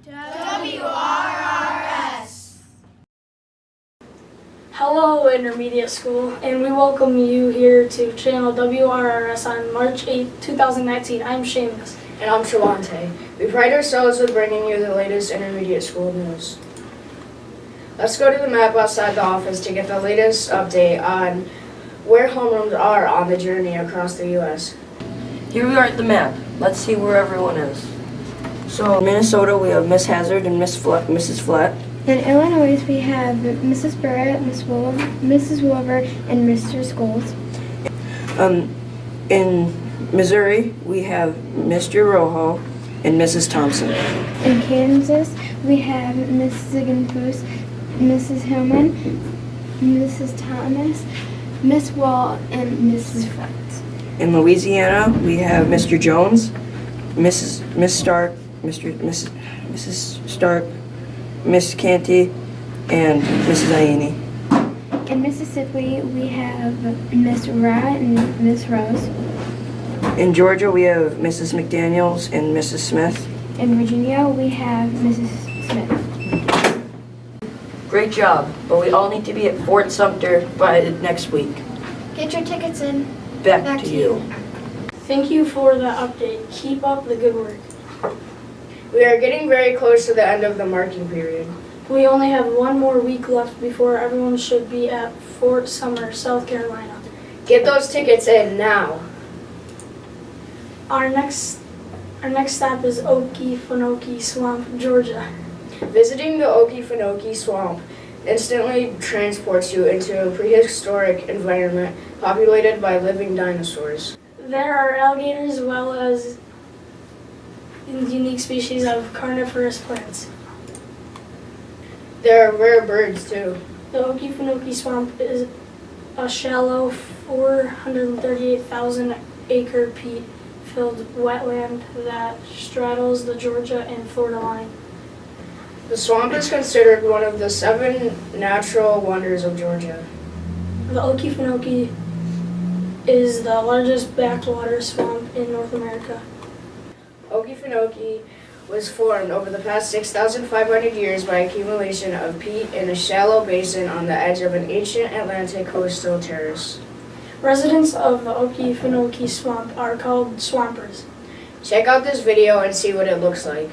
WRRS. Hello, Intermediate School, and we welcome you here to Channel WRRS on March 8, 2019. I'm Seamus. And I'm Trelante. We pride ourselves with bringing you the latest intermediate school news. Let's go to the map outside the office to get the latest update on where homerooms are on the journey across the U.S. Here we are at the map. Let's see where everyone is. So in Minnesota, we have Miss Hazard and Mrs. Flat. In Illinois, we have Mrs. Barrett, Mrs. Wilbur, and Mr. Scholes. In Missouri, we have Mr. Rojo and Mrs. Thompson. In Kansas, we have Mrs. Ziegenfuss, Mrs. Hillman, Mrs. Thomas, Miss Wall, and Mrs. Fritz. In Louisiana, we have Mr. Jones, Miss Stark, Mrs. Stark, Miss Canty, and Mrs. Iene. In Mississippi, we have Miss Rye and Miss Rose. In Georgia, we have Mrs. McDaniels and Mrs. Smith. In Virginia, we have Mrs. Smith. Great job, but we all need to be at Fort Sumter by next week. Get your tickets in. Back to you. Thank you for the update. Keep up the good work. We are getting very close to the end of the marking period. We only have one more week left before everyone should be at Fort Sumter, South Carolina. Get those tickets in now. Our next stop is Okefenokee Swamp, Georgia. Visiting the Okefenokee Swamp instantly transports you into a prehistoric environment populated by living dinosaurs. There are alligators as well as unique species of carnivorous plants. There are rare birds too. The Okefenokee Swamp is a shallow 438,000 acre peat-filled wetland that straddles the Georgia and Florida line. The swamp is considered one of the 7 natural wonders of Georgia. The Okefenokee is the largest backwater swamp in North America. Okefenokee was formed over the past 6,500 years by accumulation of peat in a shallow basin on the edge of an ancient Atlantic coastal terrace. Residents of the Okefenokee Swamp are called swampers. Check out this video and see what it looks like.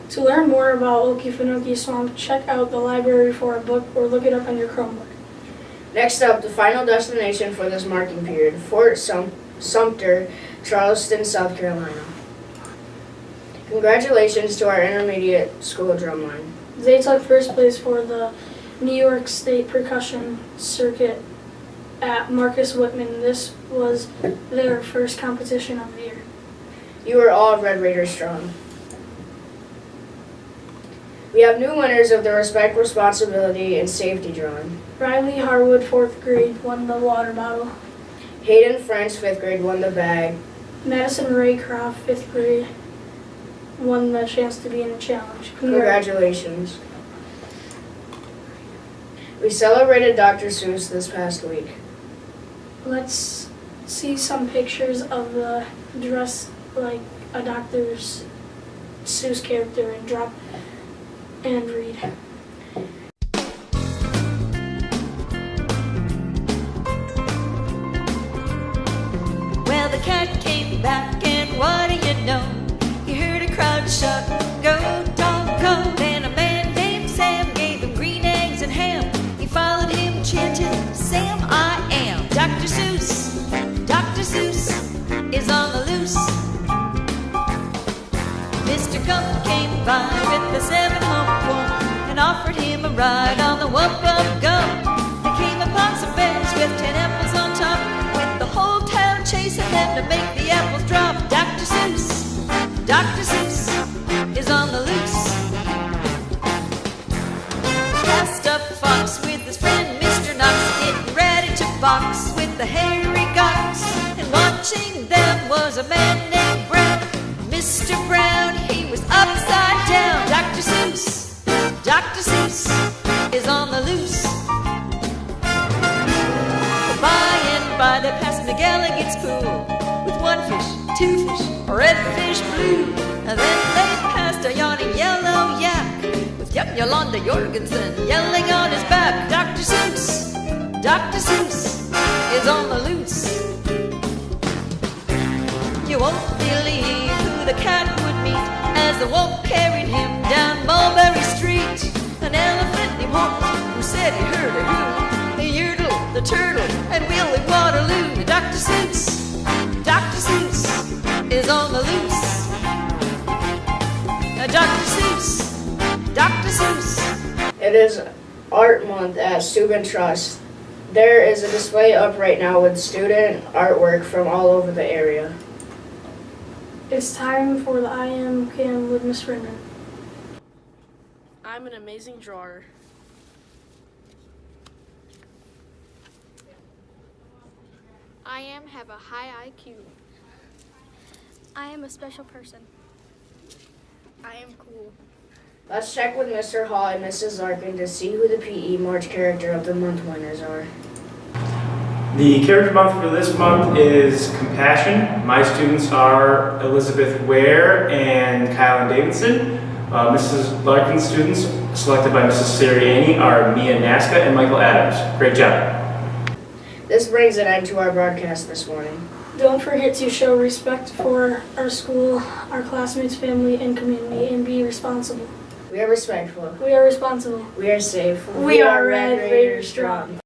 To learn more about Okefenokee Swamp, check out the library for a book or look it up on your Chromebook. Next up, the final destination for this marking period, Fort Sumter, Charleston, South Carolina. Congratulations to our intermediate school drumline. They took first place for the New York State Percussion Circuit at Marcus Whitman. This was their first competition of the year. You are all Red Raider strong. We have new winners of the Respect, Responsibility, and Safety drawing. Riley Harwood, 4th grade, won the water bottle. Hayden French, 5th grade, won the bag. Madison Raycroft, 5th grade, won the chance to be in a challenge. Congratulations. We celebrated Dr. Seuss this past week. Let's see some pictures of the dress like a Dr. Seuss character and drop and read. Well, the cat came back, and what do you know? He heard a crowd shout, "Go, dog, go!" And a man named Sam gave him green eggs and ham. He followed him, chanting, "Sam, I am Dr. Seuss. Dr. Seuss is on the loose." Mr. Gump came by with the 7-hump one and offered him a ride on the Wump of Gum. They came upon some bears with 10 apples on top, with the whole town chasing them to make the apples drop. Dr. Seuss is on the loose. Passed a fox with his friend Mr. Knox, getting ready to box with the hairy gox. And watching them was a man named Brown. Mr. Brown, he was upside down. Dr. Seuss is on the loose. By and by they passed McElligot's pool with 1 fish, 2 fish, a red fish blue. And then they passed a yawning yellow yak with Yolanda Jorgensen yelling on his back. Dr. Seuss is on the loose. You won't believe who the cat would meet as the wolf carried him down Mulberry Street. An elephant named Horton who said he heard a hoot, the Yertle, the turtle, and Willie Waterloo. Dr. Seuss is on the loose. Dr. Seuss. It is Art Month at Steuben Trust. There is a display up right now with student artwork from all over the area. It's time for the I Am Cam with Miss Freeman. I'm an amazing drawer. I have a high IQ. I am a special person. I am cool. Let's check with Mr. Hall and Mrs. Larkin to see who the PE March Character of the Month winners are. The character month for this month is Compassion. My students are Elizabeth Ware and Kylan Davidson. Mrs. Larkin's students, selected by Mrs. Siriani, are Mia Nasca and Michael Adams. Great job. This brings an end to our broadcast this morning. Don't forget to show respect for our school, our classmates, family, and community, and be responsible. We are respectful. We are responsible. We are safe. We are Red Raiders strong.